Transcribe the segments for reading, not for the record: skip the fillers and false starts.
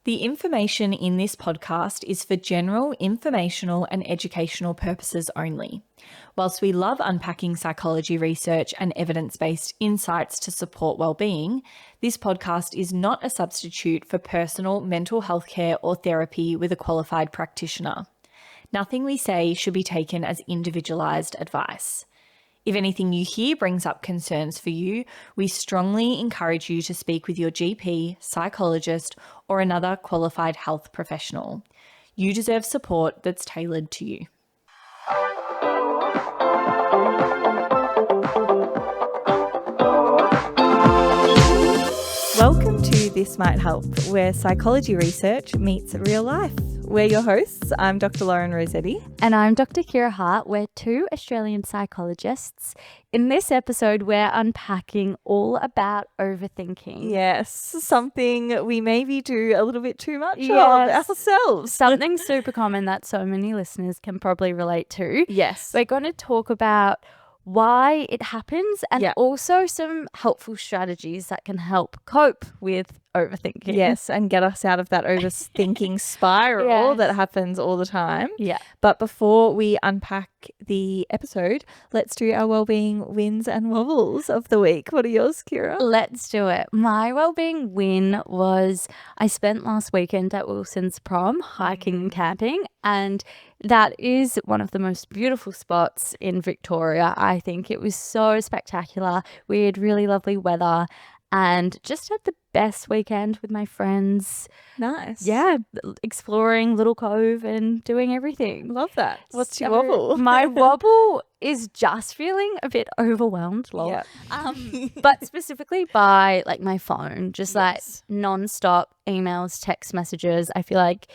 The information in this podcast is for general informational and educational purposes only. Whilst we love unpacking psychology research and evidence-based insights to support well-being, this podcast is not a substitute for personal mental health care or therapy with a qualified practitioner. Nothing we say should be taken as individualised advice. If anything you hear brings up concerns for you, we strongly encourage you to speak with your GP, psychologist, or another qualified health professional. You deserve support that's tailored to you. Welcome to This Might Help, where psychology research meets real life. We're your hosts. I'm Dr. Lauren Rossetti. And I'm Dr. Kira Hart. We're two Australian psychologists. In this episode, we're unpacking all about overthinking. Yes, something we maybe do a little bit too much of ourselves. Something super common that so many listeners can probably relate to. Yes. We're going to talk about why it happens and also some helpful strategies that can help cope with overthinking. Yes, and get us out of that overthinking spiral that happens all the time. Yeah. But before we unpack the episode, let's do our wellbeing wins and wobbles of the week. What are yours, Kira? Let's do it. My wellbeing win was I spent last weekend at Wilson's prom hiking and camping, and that is one of the most beautiful spots in Victoria. I think it was so spectacular. We had really lovely weather and just had the best weekend with my friends. Nice. Yeah, exploring Little Cove and doing everything. Love that. What's your wobble? My wobble is just feeling a bit overwhelmed, but specifically by like my phone, just like non-stop emails, text messages. I feel like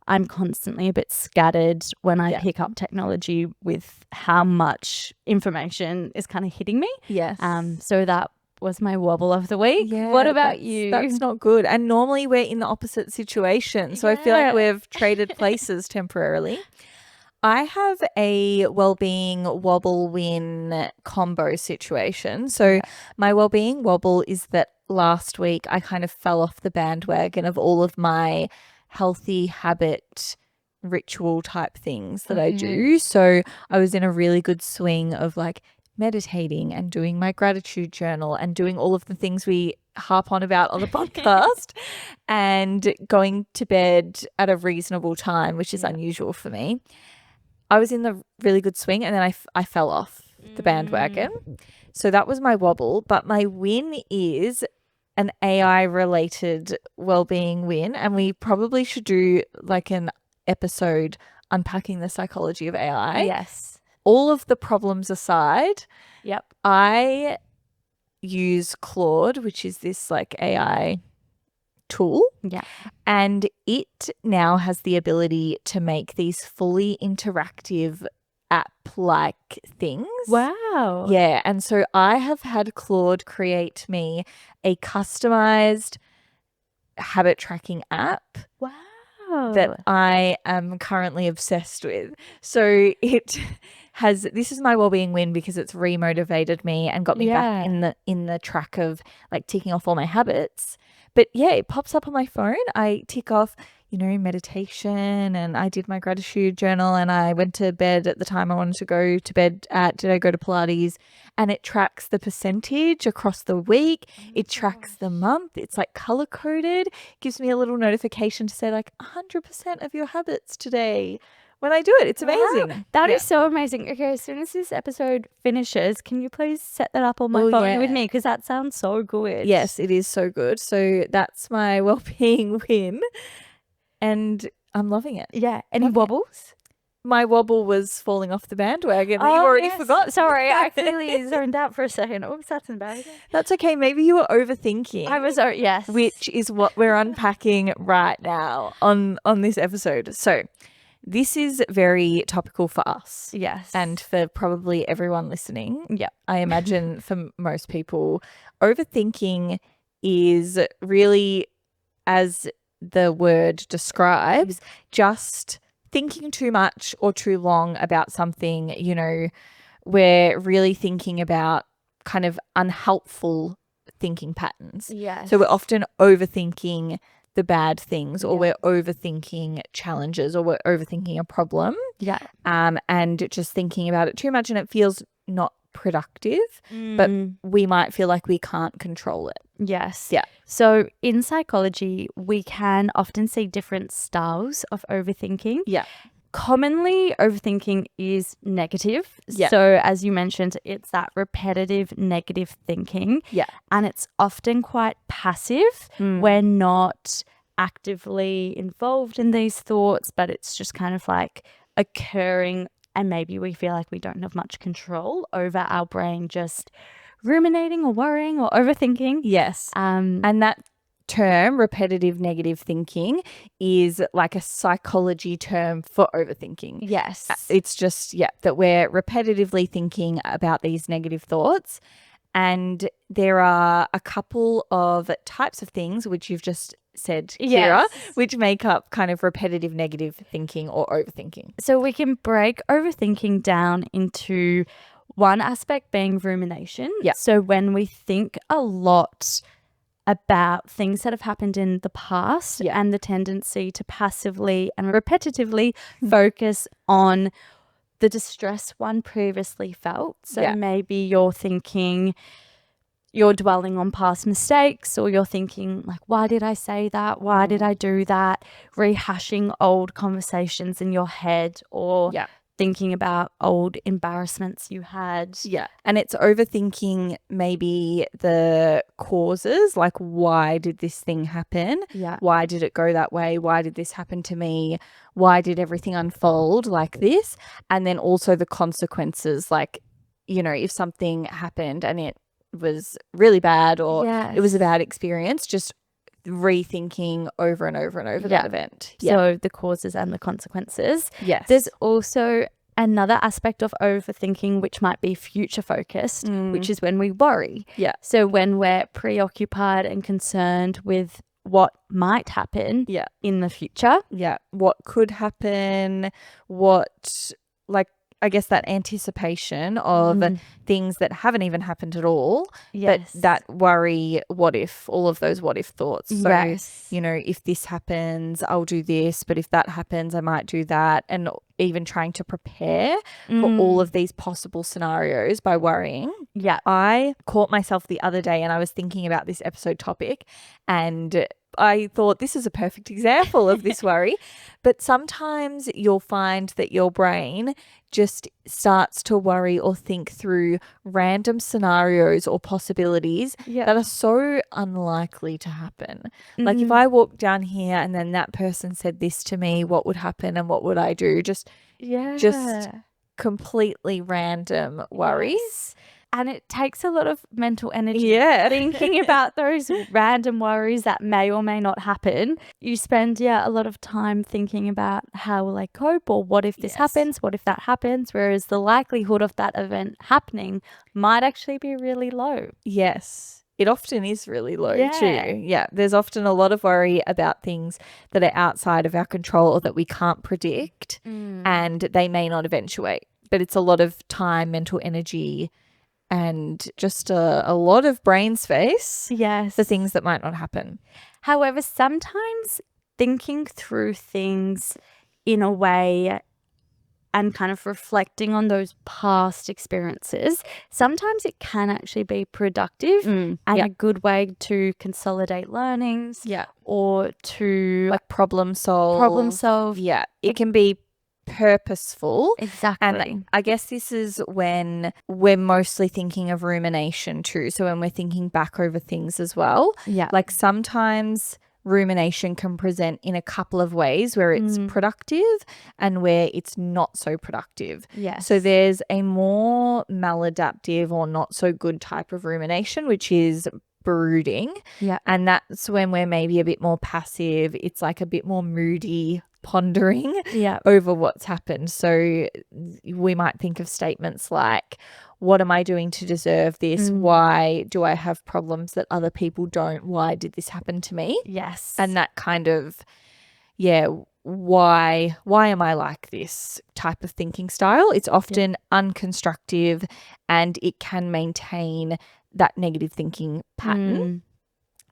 I'm constantly a bit scattered when I pick up technology with how much information is kind of hitting me. Yes. So that was my wobble of the week. Yeah, what about you? That's not good. And normally we're in the opposite situation. So I feel like we've traded places temporarily. I have a wellbeing wobble win combo situation. So my wellbeing wobble is that last week I kind of fell off the bandwagon of all of my healthy habit ritual type things that I do. So I was in a really good swing of like meditating and doing my gratitude journal and doing all of the things we harp on about on the podcast and going to bed at a reasonable time, which is unusual for me. I was in the really good swing and then I fell off the bandwagon. So that was my wobble. But my win is an AI related wellbeing win, and we probably should do like an episode unpacking the psychology of AI. Yes. All of the problems aside, I use Claude, which is this like AI tool. Yeah. And it now has the ability to make these fully interactive app-like things. Wow. Yeah. And so I have had Claude create me a customized habit tracking app. Wow. That I am currently obsessed with. So this is my wellbeing win because it's remotivated me and got me back in the track of like ticking off all my habits. But yeah, it pops up on my phone. I tick off, meditation, and I did my gratitude journal, and I went to bed at the time I wanted to go to bed at. Did I go to Pilates? And it tracks the percentage across the week. It tracks the month. It's like color coded. Gives me a little notification to say like 100% of your habits today. When I do it, it's amazing. Wow. That is so amazing. Okay, as soon as this episode finishes, can you please set that up on my phone with me? Because that sounds so good. Yes, it is so good. So that's my wellbeing win. And I'm loving it. Yeah. Any wobbles? My wobble was falling off the bandwagon that you already forgot. Sorry, I clearly zoned out for a second. Oops, that's embarrassing. That's okay. Maybe you were overthinking. I was, yes. Which is what we're unpacking right now on this episode. So this is very topical for us. Yes. And for probably everyone listening. Yeah. I imagine for most people, overthinking is really, as the word describes, just thinking too much or too long about something. We're really thinking about kind of unhelpful thinking patterns. Yes. So we're often overthinking the bad things, or we're overthinking challenges, or we're overthinking a problem. Yeah. And just thinking about it too much, and it feels not productive, but we might feel like we can't control it. Yes. Yeah. So in psychology, we can often see different styles of overthinking. Yeah. Commonly, overthinking is negative. Yeah. So as you mentioned, it's that repetitive negative thinking. Yeah. And it's often quite passive. We're not actively involved in these thoughts, but it's just kind of like occurring, and maybe we feel like we don't have much control over our brain just ruminating or worrying or overthinking. Yes. And that term, repetitive negative thinking, is like a psychology term for overthinking. Yes. It's just, that we're repetitively thinking about these negative thoughts. And there are a couple of types of things, which you've just said, Kira, which make up kind of repetitive negative thinking or overthinking. So we can break overthinking down into one aspect being rumination. Yeah. So when we think a lot about things that have happened in the past, and the tendency to passively and repetitively focus on the distress one previously felt. So maybe you're thinking, you're dwelling on past mistakes, or you're thinking like, why did I say that? Why did I do that? Rehashing old conversations in your head, or thinking about old embarrassments you had. Yeah. And it's overthinking maybe the causes, like, why did this thing happen? Yeah. Why did it go that way? Why did this happen to me? Why did everything unfold like this? And then also the consequences, like, you know, if something happened and it was really bad, or it was a bad experience, just rethinking over and over and over that event. So the causes and the consequences. Yes. There's also another aspect of overthinking which might be future focused, which is when we worry. Yeah. So when we're preoccupied and concerned with what might happen in the future. Yeah. What could happen, what, like, I guess that anticipation of things that haven't even happened at all, but that worry, what if, all of those what if thoughts. So, you know, if this happens, I'll do this, but if that happens, I might do that. And even trying to prepare for all of these possible scenarios by worrying. Yeah. I caught myself the other day, and I was thinking about this episode topic, and I thought this is a perfect example of this worry. But sometimes you'll find that your brain just starts to worry or think through random scenarios or possibilities that are so unlikely to happen. Like, if I walked down here and then that person said this to me, what would happen and what would I do? Just completely random worries. And it takes a lot of mental energy thinking about those random worries that may or may not happen. You spend, a lot of time thinking about how will I cope, or what if this happens, what if that happens, whereas the likelihood of that event happening might actually be really low. Yes. It often is really low too. Yeah. There's often a lot of worry about things that are outside of our control or that we can't predict, and they may not eventuate. But it's a lot of time, mental energy, and just a lot of brain space for things that might not happen. However, sometimes thinking through things in a way and kind of reflecting on those past experiences, sometimes it can actually be productive and a good way to consolidate learnings or to like problem solve. Yeah. It can be purposeful. Exactly. And I guess this is when we're mostly thinking of rumination too. So when we're thinking back over things as well. Yeah. Like, sometimes rumination can present in a couple of ways, where it's productive and where it's not so productive. Yes. So there's a more maladaptive or not so good type of rumination, which is brooding. Yeah. And that's when we're maybe a bit more passive. It's like a bit more moody, pondering over what's happened. So we might think of statements like, what am I doing to deserve this? Why do I have problems that other people don't? Why did this happen to me? Yes. And that kind of, why am I like this type of thinking style? It's often unconstructive, and it can maintain that negative thinking pattern.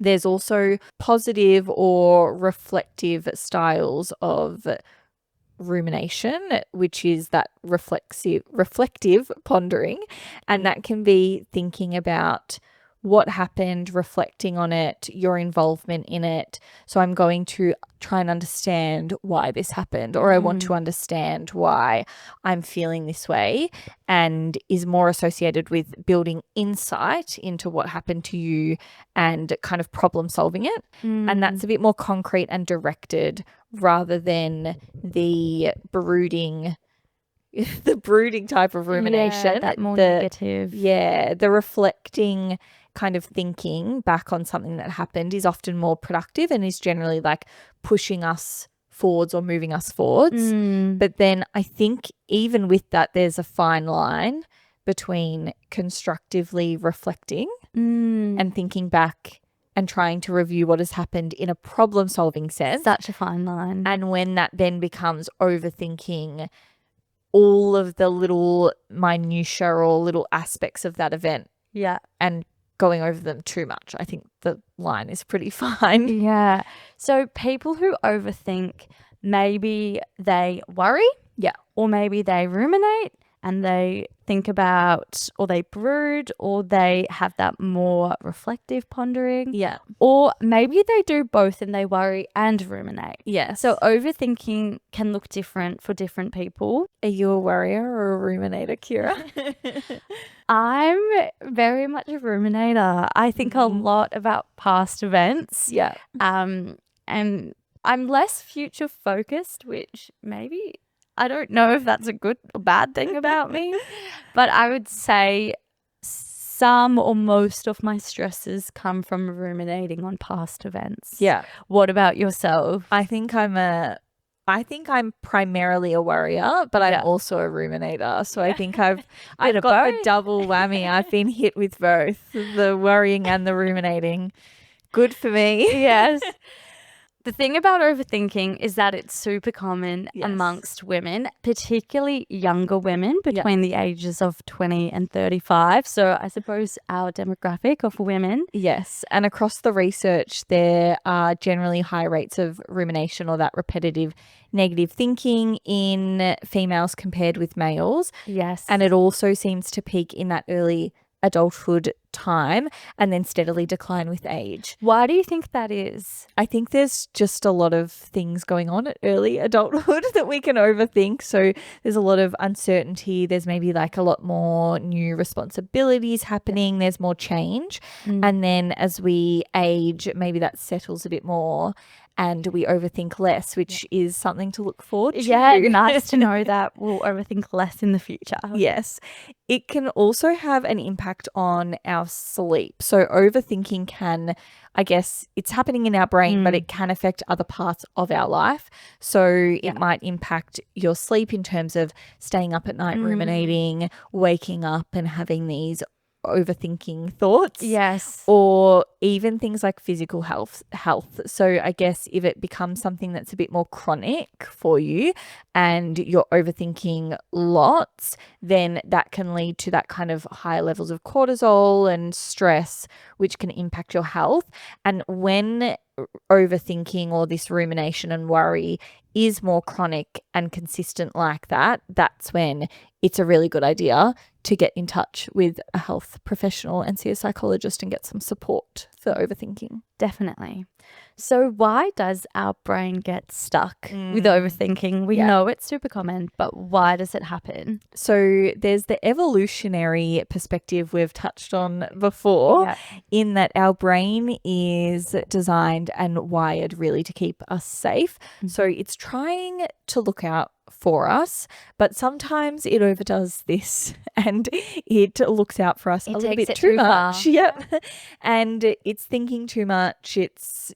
There's also positive or reflective styles of rumination, which is that reflective pondering, and that can be thinking about what happened, reflecting on it, your involvement in it. So I'm going to try and understand why this happened, or I want to understand why I'm feeling this way, and is more associated with building insight into what happened to you and kind of problem solving it. And that's a bit more concrete and directed rather than the brooding type of rumination. Yeah, that more negative. Yeah, the reflecting kind of thinking back on something that happened is often more productive and is generally like pushing us forwards or moving us forwards. But then I think even with that, there's a fine line between constructively reflecting and thinking back and trying to review what has happened in a problem-solving sense. Such a fine line. And when that then becomes overthinking all of the little minutiae or little aspects of that event. Yeah. And going over them too much. I think the line is pretty fine. Yeah. So people who overthink, maybe they worry. Yeah. Or maybe they ruminate and they think about, or they brood, or they have that more reflective pondering. Yeah. Or maybe they do both and they worry and ruminate. Yeah. So overthinking can look different for different people. Are you a worrier or a ruminator, Kira? I'm very much a ruminator. I think a lot about past events. Yeah. And I'm less future focused, which maybe I don't know if that's a good or bad thing about me, but I would say some or most of my stresses come from ruminating on past events. Yeah. What about yourself? I think I'm primarily a worrier, but I'm also a ruminator. So I think I've got the double whammy. I've been hit with both, the worrying and the ruminating. Good for me. Yes. The thing about overthinking is that it's super common amongst women, particularly younger women between the ages of 20 and 35. So I suppose our demographic of women. Yes. And across the research, there are generally high rates of rumination or that repetitive negative thinking in females compared with males. Yes. And it also seems to peak in that early adulthood time and then steadily decline with age. Why do you think that is? I think there's just a lot of things going on at early adulthood that we can overthink. So there's a lot of uncertainty. There's maybe like a lot more new responsibilities happening. There's more change. And then as we age, maybe that settles a bit more and we overthink less, which is something to look forward to. Yeah, nice to know that we'll overthink less in the future. Yes. It can also have an impact on our sleep. So overthinking can, I guess, it's happening in our brain, but it can affect other parts of our life. So it might impact your sleep in terms of staying up at night, ruminating, waking up and having these overthinking thoughts. Yes. Or even things like physical health. So I guess if it becomes something that's a bit more chronic for you and you're overthinking lots, then that can lead to that kind of higher levels of cortisol and stress, which can impact your health. And when overthinking or this rumination and worry is more chronic and consistent like that, that's when it's a really good idea to get in touch with a health professional and see a psychologist and get some support for overthinking. Definitely. So why does our brain get stuck with overthinking? We know it's super common, but why does it happen? So there's the evolutionary perspective we've touched on before, in that our brain is designed and wired really to keep us safe. So it's trying to look out for us, but sometimes it overdoes this and it looks out for us a little bit too much. Yep. And it's thinking too much. It's,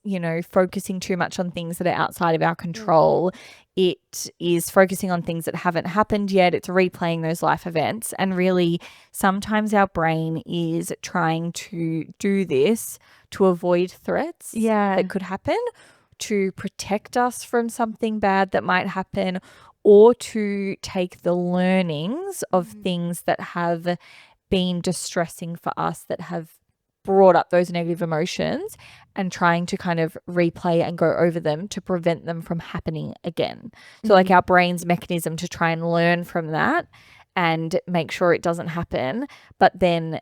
focusing too much on things that are outside of our control. It is focusing on things that haven't happened yet. It's replaying those life events. And really, sometimes our brain is trying to do this to avoid threats that could happen, to protect us from something bad that might happen, or to take the learnings of things that have been distressing for us, that have brought up those negative emotions and trying to kind of replay and go over them to prevent them from happening again. So like our brain's mechanism to try and learn from that and make sure it doesn't happen. But then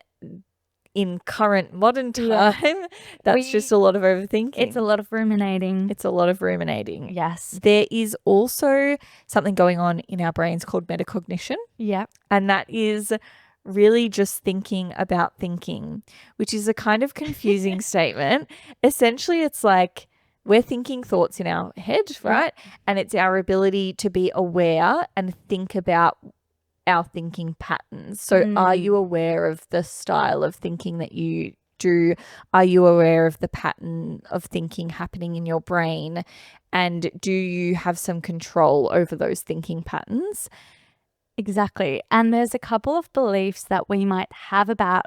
in current modern time, that's just a lot of overthinking. It's a lot of ruminating. It's a lot of ruminating. Yes. There is also something going on in our brains called metacognition. Yeah. And that is really just thinking about thinking, which is a kind of confusing statement. Essentially, it's like we're thinking thoughts in our head, right? Yeah. And it's our ability to be aware and think about our thinking patterns. So are you aware of the style of thinking that you do? Are you aware of the pattern of thinking happening in your brain? And do you have some control over those thinking patterns? Exactly. And there's a couple of beliefs that we might have about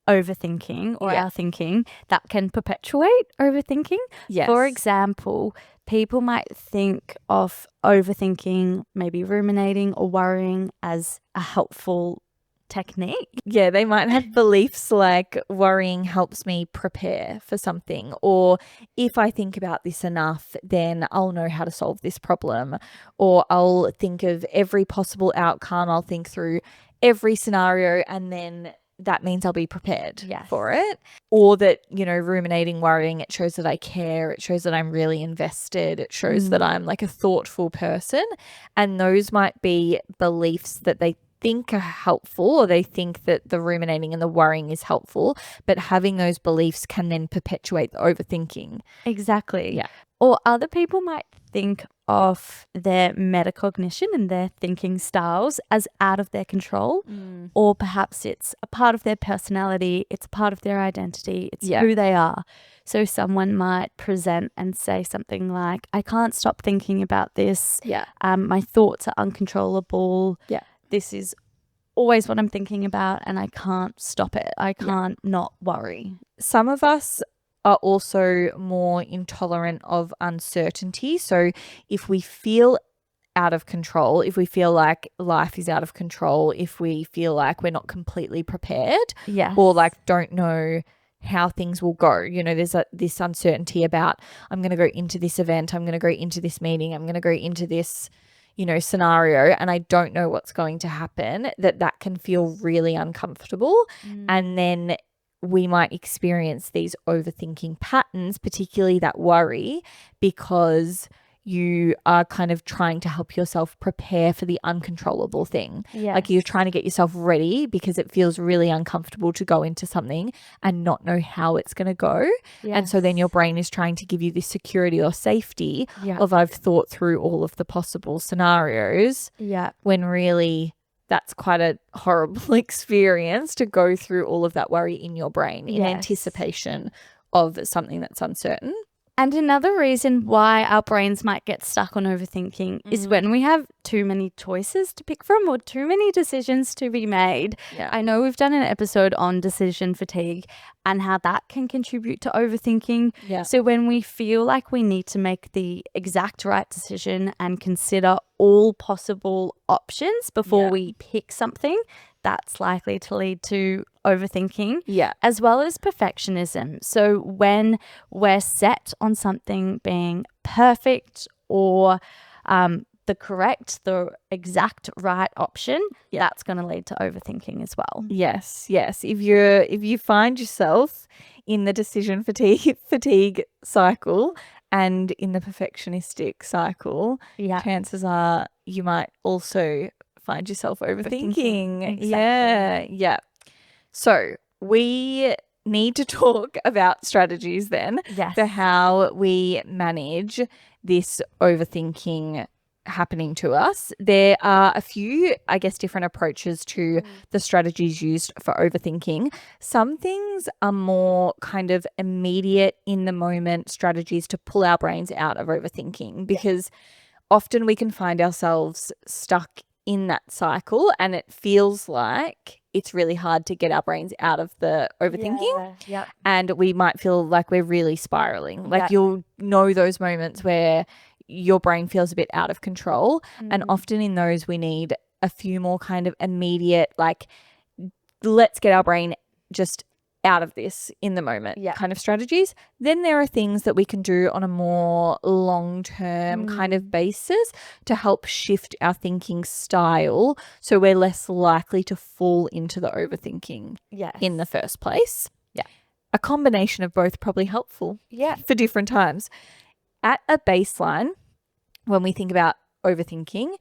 overthinking or our thinking that can perpetuate overthinking. Yes. For example, people might think of overthinking, maybe ruminating or worrying as a helpful technique. Yeah, they might have beliefs like worrying helps me prepare for something, or if I think about this enough, then I'll know how to solve this problem, or I'll think of every possible outcome, I'll think through every scenario, and then that means I'll be prepared for it. Or that, you know, ruminating, worrying, it shows that I care, it shows that I'm really invested, it shows that I'm like a thoughtful person. And those might be beliefs that they think are helpful, or they think that the ruminating and the worrying is helpful, but having those beliefs can then perpetuate the overthinking. Exactly. Yeah. Or other people might think of their metacognition and their thinking styles as out of their control, or perhaps it's a part of their personality, it's a part of their identity, it's who they are. So someone might present and say something like, I can't stop thinking about this. My thoughts are uncontrollable. This is always what I'm thinking about and I can't stop it. I can't not worry. Some of us are also more intolerant of uncertainty. So if we feel out of control, if we feel like life is out of control, if we feel like we're not completely prepared, or like don't know how things will go, you know, there's this uncertainty about, I'm going to go into this event, I'm going to go into this meeting, I'm going to go into this, you know, scenario, and I don't know what's going to happen, that can feel really uncomfortable. And then we might experience these overthinking patterns, particularly that worry, because you are kind of trying to help yourself prepare for the uncontrollable thing. Like you're trying to get yourself ready because it feels really uncomfortable to go into something and not know how it's going to go. And so then your brain is trying to give you this security or safety of, I've thought through all of the possible scenarios, when really that's quite a horrible experience to go through all of that worry in your brain in anticipation of something that's uncertain. And another reason why our brains might get stuck on overthinking is when we have too many choices to pick from or too many decisions to be made. I know we've done an episode on decision fatigue and how that can contribute to overthinking. So when we feel like we need to make the exact right decision and consider all possible options before we pick something, that's likely to lead to overthinking, as well as perfectionism. So when we're set on something being perfect or the exact right option, that's going to lead to overthinking as well. Yes. If you find yourself in the decision fatigue cycle and in the perfectionistic cycle, chances are you might also find yourself overthinking. Exactly. So we need to talk about strategies then for how we manage this overthinking happening to us. There are a few, I guess, different approaches to the strategies used for overthinking. Some things are more kind of immediate in the moment strategies to pull our brains out of overthinking, because often we can find ourselves stuck in that cycle and it feels like it's really hard to get our brains out of the overthinking. And we might feel like we're really spiraling. Like you'll know those moments where your brain feels a bit out of control. And often in those we need a few more kind of immediate, like, let's get our brain just out of this in the moment Yeah. kind of strategies. Then there are things that we can do on a more long-term kind of basis to help shift our thinking style so we're less likely to fall into the overthinking in the first place. Yeah. A combination of both probably helpful for different times. At a baseline, when we think about overthinking,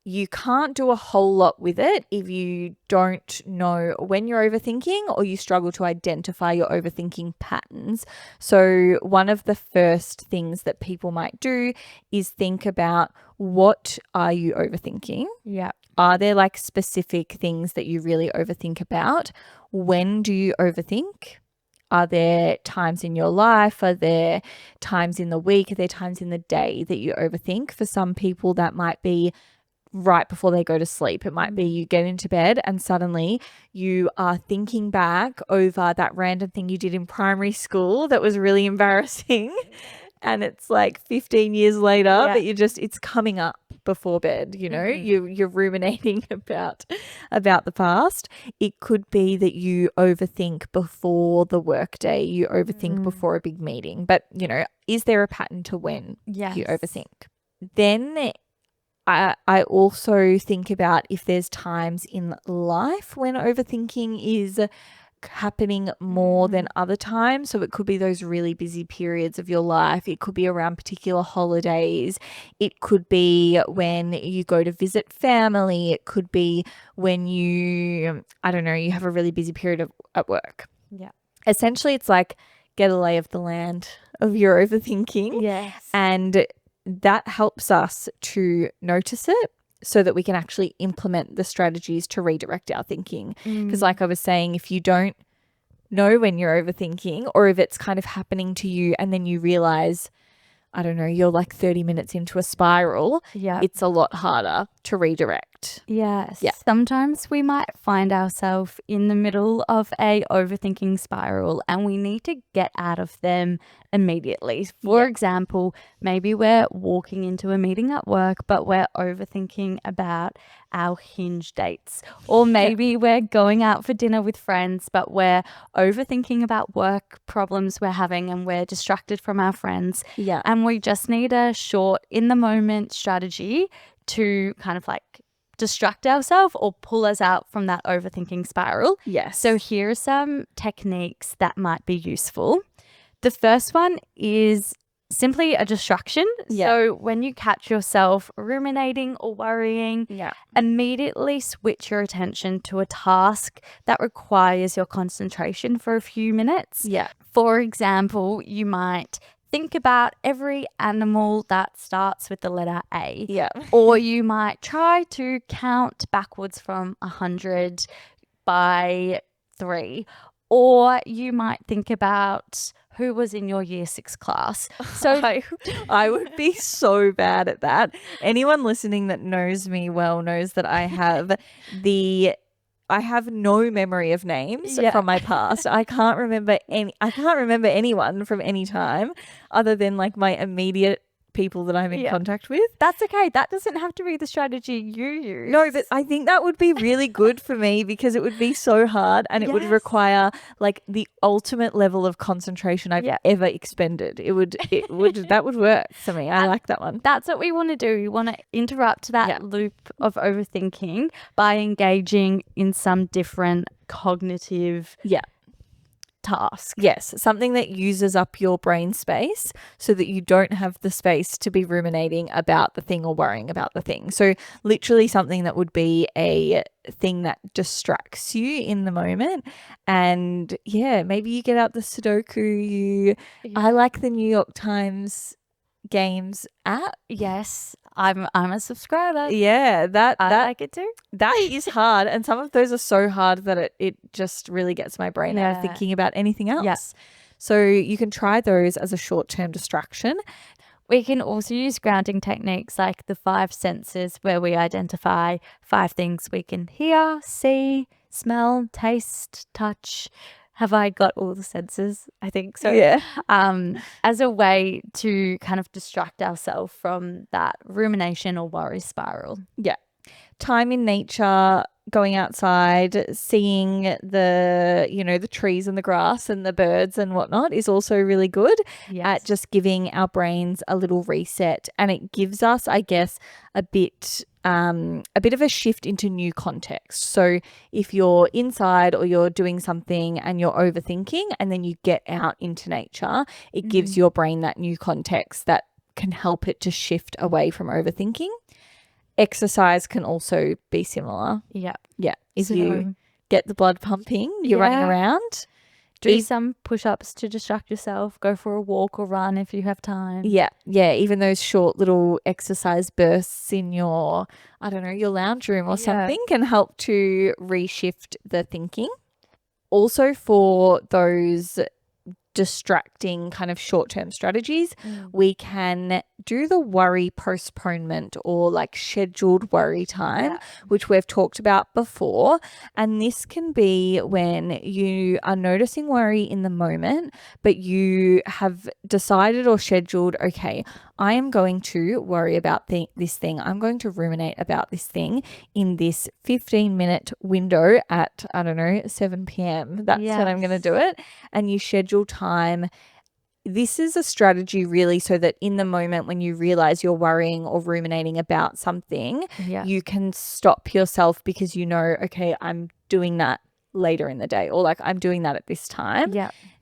you can't do a whole lot with it if you don't know when you're overthinking or you struggle to identify your overthinking patterns. So one of the first things that people might do is think about, what are you overthinking? Yeah. Are there like specific things that you really overthink about? When do you overthink? Are there times in your life? Are there times in the week? Are there times in the day that you overthink? For some people, that might be right before they go to sleep. It might be you get into bed and suddenly you are thinking back over that random thing you did in primary school that was really embarrassing. And it's like 15 years later, but it's coming up before bed, you know, you're ruminating about the past. It could be that you overthink before the workday, you overthink before a big meeting, but you know, is there a pattern to when you overthink? Then I also think about if there's times in life when overthinking is happening more than other times. So it could be those really busy periods of your life. It could be around particular holidays. It could be when you go to visit family. It could be when you, I don't know, you have a really busy period at work. Yeah. Essentially, it's like get a lay of the land of your overthinking. Yes. And that helps us to notice it so that we can actually implement the strategies to redirect our thinking. Because like I was saying, if you don't know when you're overthinking or if it's kind of happening to you and then you realize, I don't know, you're like 30 minutes into a spiral, it's a lot harder to redirect. Yes. Yeah. Sometimes we might find ourselves in the middle of a overthinking spiral and we need to get out of them immediately. For example, maybe we're walking into a meeting at work, but we're overthinking about our Hinge dates. Or maybe we're going out for dinner with friends, but we're overthinking about work problems we're having and we're distracted from our friends. Yeah. And we just need a short, in the moment strategy to kind of like distract ourselves or pull us out from that overthinking spiral. Yes. So here are some techniques that might be useful. The first one is simply a distraction. Yeah. So when you catch yourself ruminating or worrying, immediately switch your attention to a task that requires your concentration for a few minutes. Yeah. For example, you might think about every animal that starts with the letter A. Yeah. Or you might try to count backwards from 100 by 3. Or you might think about who was in your year 6 class. So I would be so bad at that. Anyone listening that knows me well knows that I have no memory of names from my past. I can't remember anyone from any time other than like my immediate people that I'm in contact with. That's okay. That doesn't have to be the strategy you use. No, but I think that would be really good for me because it would be so hard and it would require like the ultimate level of concentration I've ever expended. It would that would work for me. I like that one. That's what we want to do. We want to interrupt that loop of overthinking by engaging in some different cognitive task. Yes, something that uses up your brain space so that you don't have the space to be ruminating about the thing or worrying about the thing. So literally something that would be a thing that distracts you in the moment. And maybe you get out the Sudoku. I like the New York Times games app. Yes, I'm a subscriber. Yeah, I like it too. That is hard, and some of those are so hard that it just really gets my brain out of thinking about anything else. Yeah. So you can try those as a short-term distraction. We can also use grounding techniques like the 5 senses, where we identify 5 things we can hear, see, smell, taste, touch. Have I got all the senses? I think so. Yeah. As a way to kind of distract ourselves from that rumination or worry spiral. Yeah. Time in nature going outside, seeing the trees and the grass and the birds and whatnot is also really good at just giving our brains a little reset. And it gives us, I guess, a bit of a shift into new context. So if you're inside or you're doing something and you're overthinking and then you get out into nature, it gives your brain that new context that can help it to shift away from overthinking. Exercise can also be similar. Yeah. If you get the blood pumping, you're running around. Do some push-ups to distract yourself. Go for a walk or run if you have time. Yeah. Even those short little exercise bursts in your lounge room or something can help to reshift the thinking. Also, for those distracting kind of short-term strategies, we can do the worry postponement or like scheduled worry time, which we've talked about before. And this can be when you are noticing worry in the moment, but you have decided or scheduled, okay, I am going to worry about this thing. I'm going to ruminate about this thing in this 15-minute window at, 7 p.m. That's when I'm going to do it. And you schedule time. This is a strategy really so that in the moment when you realize you're worrying or ruminating about something, you can stop yourself because okay, I'm doing that later in the day, or like I'm doing that at this time.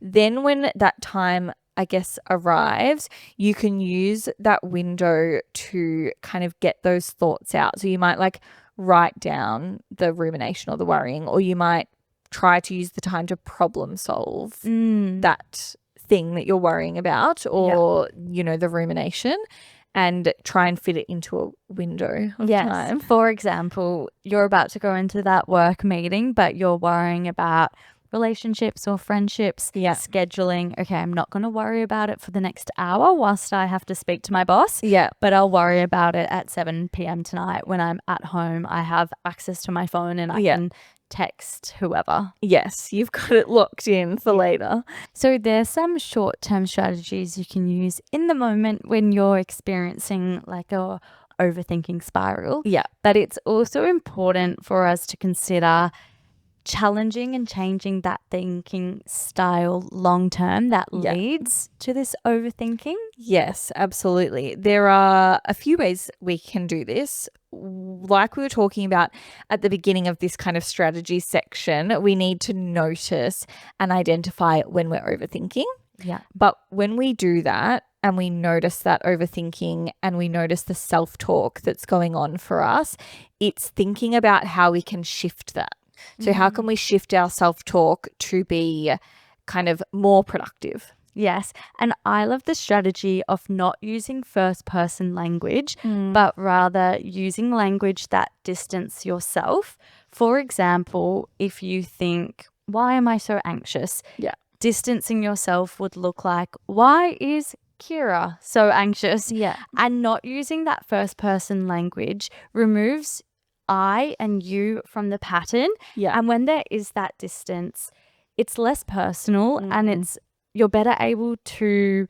Then when that time, I guess, arrives, you can use that window to kind of get those thoughts out. So you might like write down the rumination or the worrying, or you might try to use the time to problem solve that thing that you're worrying about, or the rumination, and try and fit it into a window of time. For example, you're about to go into that work meeting, but you're worrying about relationships or friendships, scheduling. Okay, I'm not going to worry about it for the next hour whilst I have to speak to my boss. But I'll worry about it at 7 p.m. tonight when I'm at home. I have access to my phone and I can text whoever. Yes, you've got it locked in for later. So there's some short-term strategies you can use in the moment when you're experiencing like a overthinking spiral. But it's also important for us to consider challenging and changing that thinking style long term that leads to this overthinking. Yes, absolutely. There are a few ways we can do this. Like we were talking about at the beginning of this kind of strategy section, we need to notice and identify when we're overthinking. But when we do that and we notice that overthinking and we notice the self-talk that's going on for us, it's thinking about how we can shift that. So how can we shift our self-talk to be kind of more productive? Yes. And I love the strategy of not using first-person language, but rather using language that distance yourself. For example, if you think, why am I so anxious? Distancing yourself would look like, why is Kira so anxious? And not using that first-person language removes I and you from the pattern. And when there is that distance, it's less personal and you're better able to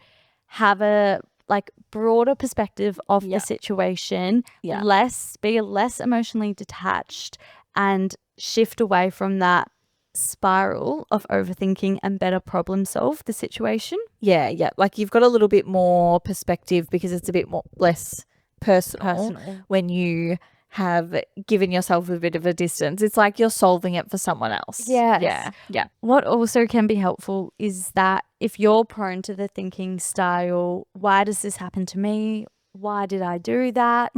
have a like broader perspective of the situation, be less emotionally detached, and shift away from that spiral of overthinking and better problem solve the situation. Like you've got a little bit more perspective because it's a bit more less personal. When you have given yourself a bit of a distance. It's like you're solving it for someone else. What also can be helpful is that if you're prone to the thinking style, why does this happen to me? Why did I do that?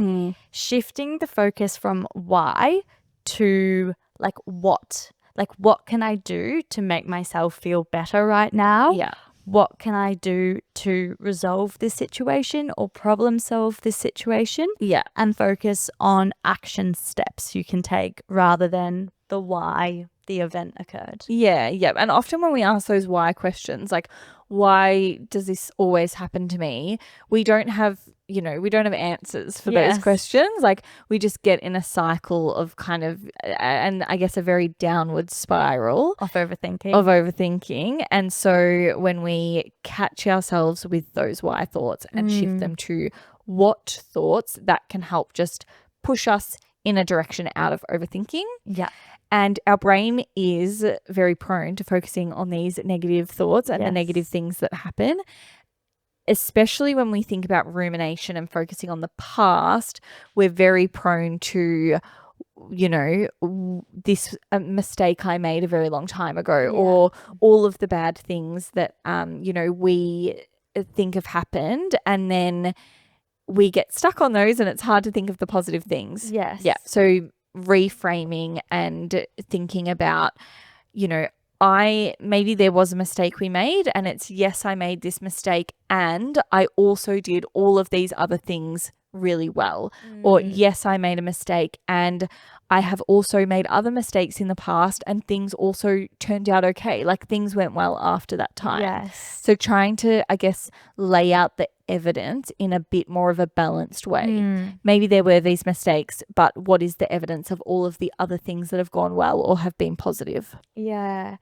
Shifting the focus from why to like what? Like what can I do to make myself feel better right now? What can I do to resolve this situation or problem solve this situation? And focus on action steps you can take rather than the why the event occurred. And often when we ask those why questions, like why does this always happen to me? We don't have answers for those questions. Like we just get in a cycle of kind of, and I guess a very downward spiral of overthinking. And so when we catch ourselves with those why thoughts and shift them to what thoughts, that can help just push us in a direction out of overthinking. Yeah. And our brain is very prone to focusing on these negative thoughts and the negative things that happen, especially when we think about rumination and focusing on the past. We're very prone to, this mistake I made a very long time ago, or all of the bad things that, we think have happened, and then we get stuck on those and it's hard to think of the positive things. Yes. Yeah. So reframing and thinking about, maybe there was a mistake we made, and it's, yes, I made this mistake and I also did all of these other things really well. Or yes, I made a mistake and I have also made other mistakes in the past and things also turned out okay. Like things went well after that time. Yes. So trying to, I guess, lay out the evidence in a bit more of a balanced way. Maybe there were these mistakes, but what is the evidence of all of the other things that have gone well or have been positive? Yeah.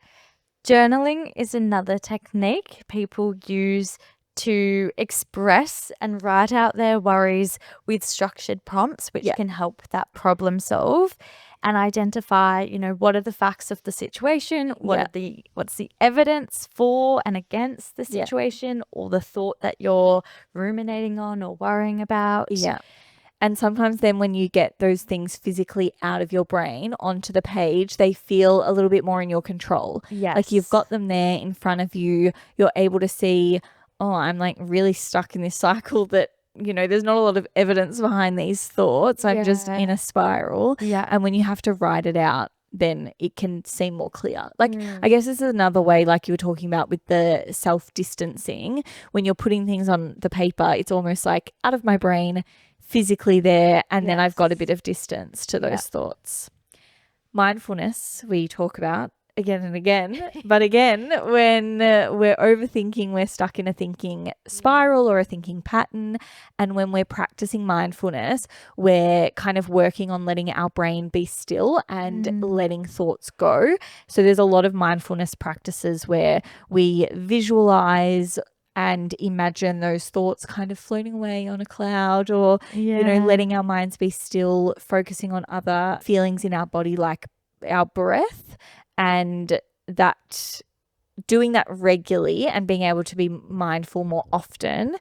Journaling is another technique people use to express and write out their worries with structured prompts, which can help that problem solve and identify, what are the facts of the situation, what's the evidence for and against the situation or the thought that you're ruminating on or worrying about. Yeah. And sometimes then when you get those things physically out of your brain onto the page, they feel a little bit more in your control. Yes. Like you've got them there in front of you. You're able to see, oh, I'm like really stuck in this cycle that, there's not a lot of evidence behind these thoughts. I'm just in a spiral. Yeah. And when you have to write it out, then it can seem more clear. Like, I guess this is another way, like you were talking about with the self-distancing. When you're putting things on the paper, it's almost like out of my brain, physically there, and then I've got a bit of distance to those thoughts. Mindfulness, we talk about again and again, but again, when we're overthinking, we're stuck in a thinking spiral or a thinking pattern. And when we're practicing mindfulness, we're kind of working on letting our brain be still and letting thoughts go. So there's a lot of mindfulness practices where we visualize and imagine those thoughts kind of floating away on a cloud, or, letting our minds be still, focusing on other feelings in our body like our breath, and that doing that regularly and being able to be mindful more often,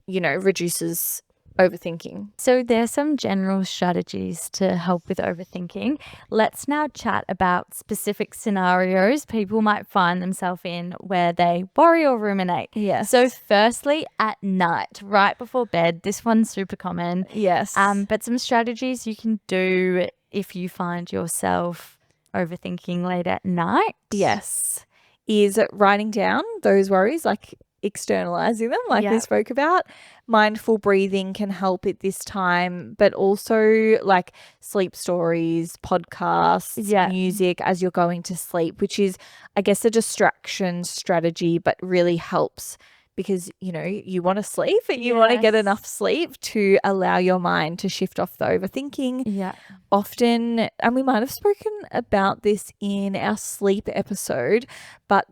reduces overthinking. So there's some general strategies to help with overthinking. Let's now chat about specific scenarios people might find themselves in where they worry or ruminate. Yes. So firstly, at night, right before bed, this one's super common. Yes. But some strategies you can do if you find yourself overthinking late at night. Yes. Is writing down those worries, like externalizing them, like we spoke about. Mindful breathing can help at this time, but also like sleep stories, podcasts, music as you're going to sleep, which is, I guess, a distraction strategy, but really helps because, you want to sleep and you want to get enough sleep to allow your mind to shift off the overthinking. Yeah. Often, and we might have spoken about this in our sleep episode, but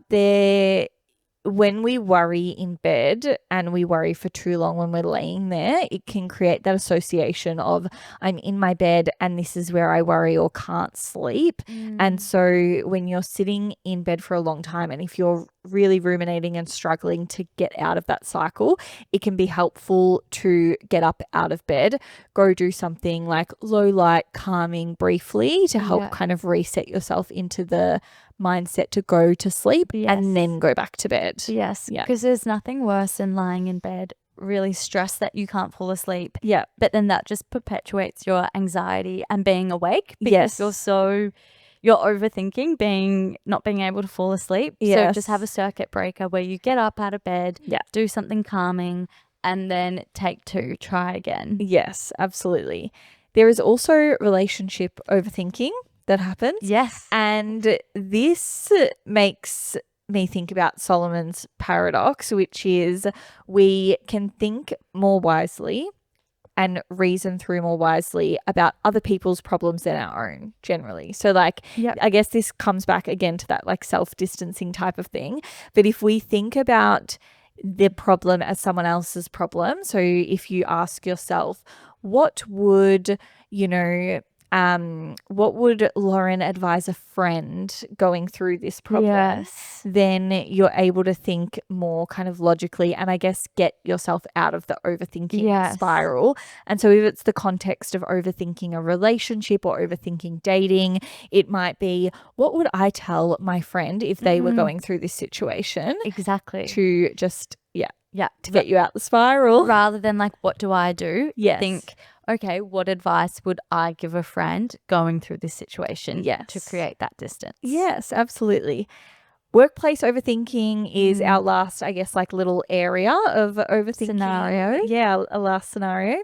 when we worry in bed and we worry for too long when we're laying there, it can create that association of I'm in my bed and this is where I worry or can't sleep. And so when you're sitting in bed for a long time, and if you're really ruminating and struggling to get out of that cycle, it can be helpful to get up out of bed, go do something like low light, calming briefly to help kind of reset yourself into the mindset to go to sleep and then go back to bed. Yes. Because there's nothing worse than lying in bed really stressed that you can't fall asleep. Yeah. But then that just perpetuates your anxiety and being awake because you're overthinking not being able to fall asleep. So just have a circuit breaker where you get up out of bed, do something calming, and then take two, try again. Yes, absolutely. There is also relationship overthinking that happens. Yes. And this makes me think about Solomon's paradox, which is we can think more wisely and reason through more wisely about other people's problems than our own generally. So like, I guess this comes back again to that like self-distancing type of thing. But if we think about the problem as someone else's problem, so if you ask yourself, what would, you know, what would Lauren advise a friend going through this problem? Yes. Then you're able to think more kind of logically and I guess get yourself out of the overthinking spiral. And so if it's the context of overthinking a relationship or overthinking dating, it might be, what would I tell my friend if they were going through this situation? Exactly. To just, to get you out the spiral. Rather than like, what do I do? Yes. Think, okay, what advice would I give a friend going through this situation to create that distance? Yes, absolutely. Workplace overthinking is our last, I guess, like little area of overthinking. Scenario. Yeah, a last scenario.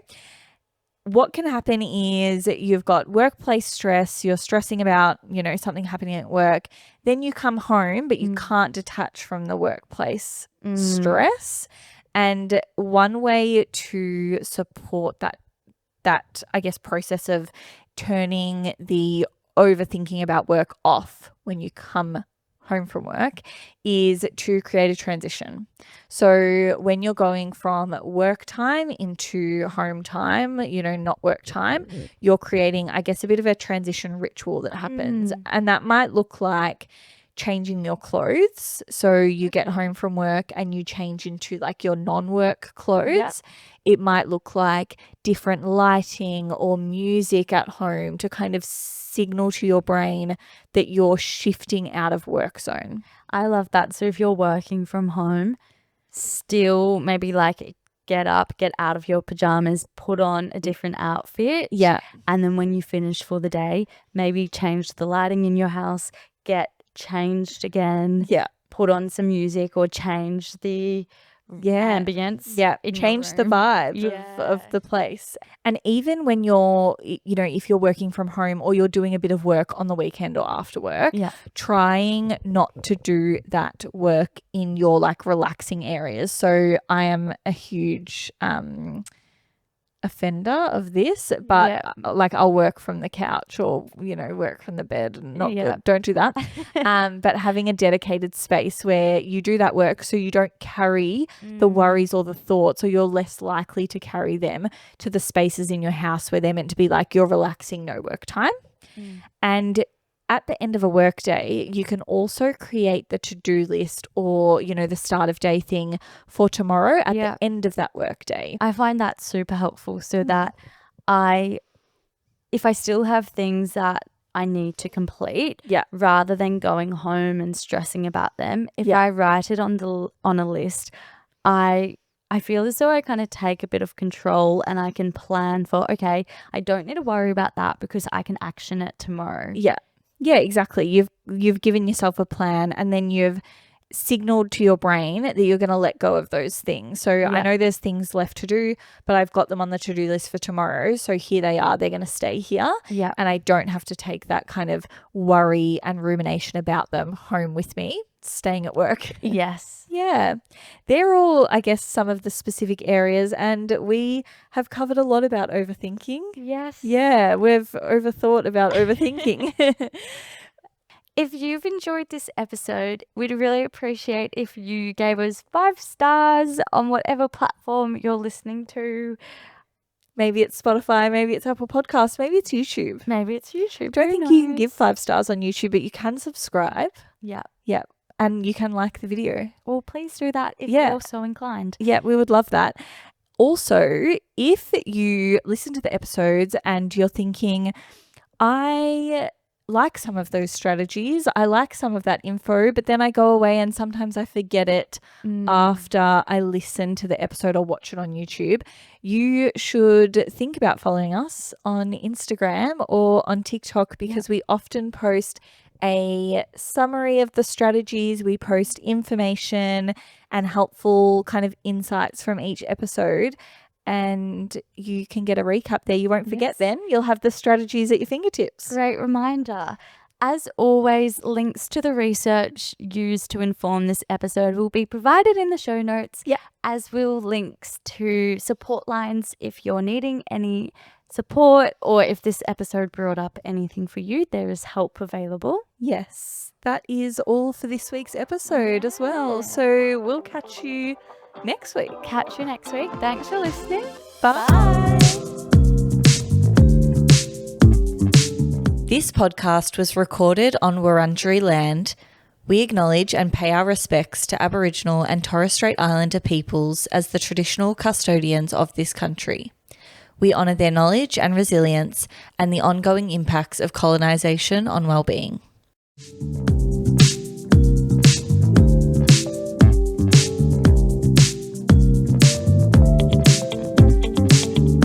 What can happen is you've got workplace stress, you're stressing about, something happening at work. Then you come home, but you can't detach from the workplace stress. And one way to support that I guess process of turning the overthinking about work off when you come home from work is to create a transition. So when you're going from work time into home time, not work time, you're creating, I guess, a bit of a transition ritual that happens. And that might look like changing your clothes. So you get home from work and you change into like your non-work clothes. It might look like different lighting or music at home to kind of signal to your brain that you're shifting out of work zone. I love that. So if you're working from home, still maybe like get up, get out of your pajamas, put on a different outfit. Yeah. And then when you finish for the day, maybe change the lighting in your house, get changed again. Yeah. Put on some music or change the ambience. Yeah. Change the vibe of the place. And even when you're, if you're working from home or you're doing a bit of work on the weekend or after work, trying not to do that work in your like relaxing areas. So I am a huge offender of this, but like I'll work from the couch or work from the bed and not don't do that. But having a dedicated space where you do that work so you don't carry the worries or the thoughts, or you're less likely to carry them to the spaces in your house where they're meant to be like your relaxing no work time. And at the end of a work day, you can also create the to-do list or, the start of day thing for tomorrow at the end of that work day. I find that super helpful so that if I still have things that I need to complete, rather than going home and stressing about them, if I write it on a list, I feel as though I kind of take a bit of control and I can plan for, okay, I don't need to worry about that because I can action it tomorrow. Yeah, exactly. You've given yourself a plan and then you've signaled to your brain that you're going to let go of those things. So I know there's things left to do, but I've got them on the to-do list for tomorrow. So here they are. They're going to stay here. Yeah. And I don't have to take that kind of worry and rumination about them home with me, staying at work. Yes. Yeah. They're all, I guess, some of the specific areas, and we have covered a lot about overthinking. Yes. Yeah, we've overthought about overthinking. If you've enjoyed this episode, we'd really appreciate if you gave us 5 stars on whatever platform you're listening to. Maybe it's Spotify, maybe it's Apple Podcasts, maybe it's YouTube. Maybe it's YouTube. I don't think you can give 5 stars on YouTube, but you can subscribe. Yeah. Yeah. And you can like the video. Well, please do that if you're so inclined. Yeah, we would love that. Also, if you listen to the episodes and you're thinking, I like some of those strategies, I like some of that info, but then I go away and sometimes I forget it after I listen to the episode or watch it on YouTube, you should think about following us on Instagram or on TikTok because we often post a summary of the strategies. We post information and helpful kind of insights from each episode, and you can get a recap there. You won't forget then. You'll have the strategies at your fingertips. Great reminder. As always, links to the research used to inform this episode will be provided in the show notes, as will links to support lines if you're needing any support or if this episode brought up anything for you, there is help available. Yes, that is all for this week's episode as well. So we'll catch you next week. Thanks for listening. Bye. This podcast was recorded on Wurundjeri land. We acknowledge and pay our respects to Aboriginal and Torres Strait Islander peoples as the traditional custodians of this country. We honour their knowledge and resilience and the ongoing impacts of colonisation on well-being.